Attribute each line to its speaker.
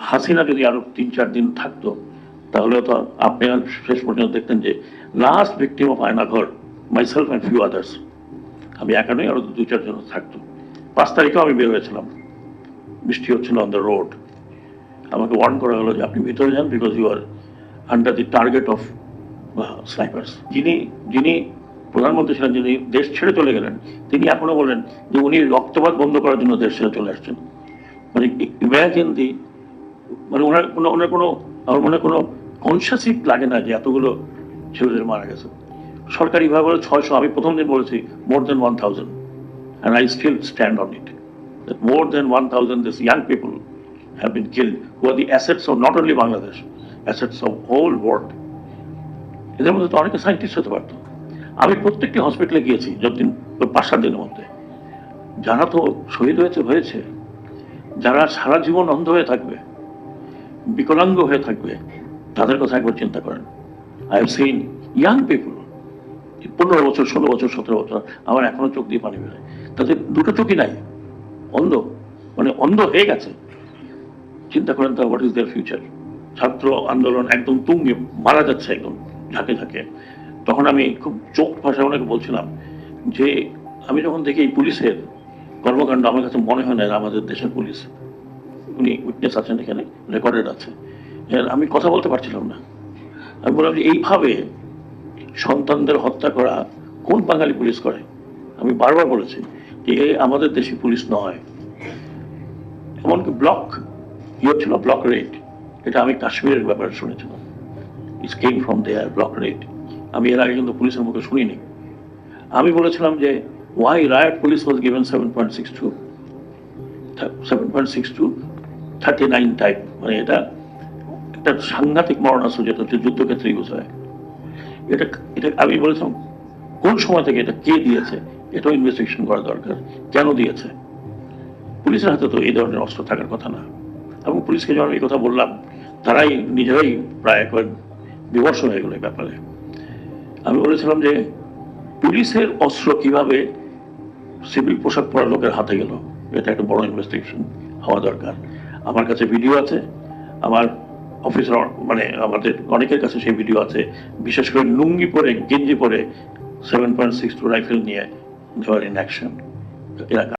Speaker 1: হাসিনা যদি আরো ৩-৪ দিন থাকতো তাহলে তো আপনি আর শেষ পর্যন্ত দেখতেন যে last victim of Aynaghor myself and few others, আমি একা নই, আরো ২-৪ জন থাকতো। ৫ তারিখেও আমি বের হয়েছিলাম, বৃষ্টি হচ্ছিল অন দ্য রোড, আমাকে ওয়ার্ন করা হলো যে আপনি ভিতরে যান because you are under the target of snipers. যিনি যিনি প্রধানমন্ত্রী ছিলেন, যিনি দেশ ছেড়ে চলে গেলেন, তিনি এখনো বলেন যে উনি রক্তপাত বন্ধ করার জন্য দেশ ছেড়ে চলে আসছেন। মানে ইমাজিন দি, মানে ওনার কোনো আমার মনে কোনো কনসিয়াসই লাগে না যে এতগুলো ছেলেদের মারা গেছে। সরকারি ভাবে বলে ৬০০, আমি প্রথম দিন বলেছি মোর দেন 1000, and I still stand on it, that more than 1000 these young people have been killed who are the assets of not only Bangladesh, assets of whole world. এদের মধ্যে তো অনেকে সায়েন্টিস্ট হতে পারতো। আমি প্রত্যেকটি হসপিটালে গিয়েছি যতদিন, ৫-৭ দিনের মধ্যে। যারা তো শহীদ হয়েছে, যারা সারা জীবন অন্ধ হয়ে থাকবে, বিকলাঙ্গ হয়ে থাকবে, তাদের কথা একবার চিন্তা করেন। I have seen young people, ১৫ বছর, ১৬ বছর, ১৭ বছর, আমার এখনো চোখ দিয়ে পানি বেরোয়। তাদের দুটো চোখই নাই, অন্ধ, মানে অন্ধ হয়ে গেছে। চিন্তা করেন তো, হোয়াট ইজ দেয়ার ফিউচার? ছাত্র আন্দোলন একদম তুঙ্গে, মারা যাচ্ছে একদম ঝাঁকে ঝাঁকে। তখন আমি খুব চোখ ভাষায় ওনাকে বলছিলাম যে আমি যখন দেখি এই পুলিশের কর্মকাণ্ড, আমার কাছে মনে হয় না আমাদের দেশের পুলিশ। উনি উইটনেস আছেন, এখানে রেকর্ডেড আছে। আমি কথা বলতে পারছিলাম না। আমি বললাম যে এইভাবে সন্তানদের হত্যা করা কোন বাঙালি পুলিশ করে? আমি বারবার বলেছি যে আমাদের দেশি পুলিশ নয়। এমনকি ব্লক ছিল, ব্লক রেড, এটা আমি কাশ্মীরের ব্যাপারে শুনেছিলাম। It's came from there, block red. আমি এর আগে কিন্তু পুলিশের মুখে শুনিনি। আমি বলেছিলাম যে why riot police was given 7.62 39 type, মানে এটা একটা সাংঘাতিক মরণাস্ত্র, যেটা হচ্ছে যুদ্ধক্ষেত্রে ইউজ হয়। এটা এটা আমি বলেছিলাম কোন সময় থেকে, এটা কে দিয়েছে, এটাও ইনভেস্টিগেশন করা দরকার। কেন দিয়েছে? পুলিশের হাতে তো এই ধরনের অস্ত্র থাকার কথা না। এবং পুলিশকে যখন এই কথা বললাম, তারাই নিজেরাই প্রায় একবার বিমর্ষ হয়ে গেল এই ব্যাপারে। আমি বলেছিলাম যে পুলিশের অস্ত্র কিভাবে সিভিল পোশাক পরা লোকের হাতে গেল, এটা একটা বড় ইনভেস্টিগেশন হওয়া দরকার। আমার কাছে ভিডিও আছে, আমার অফিসার, মানে আমাদের অনেকের কাছে সেই ভিডিও আছে, বিশেষ করে লুঙ্গি পরে, গেঞ্জি পরে 7.62 রাইফেল নিয়ে দেওয়ার ইন অ্যাকশন।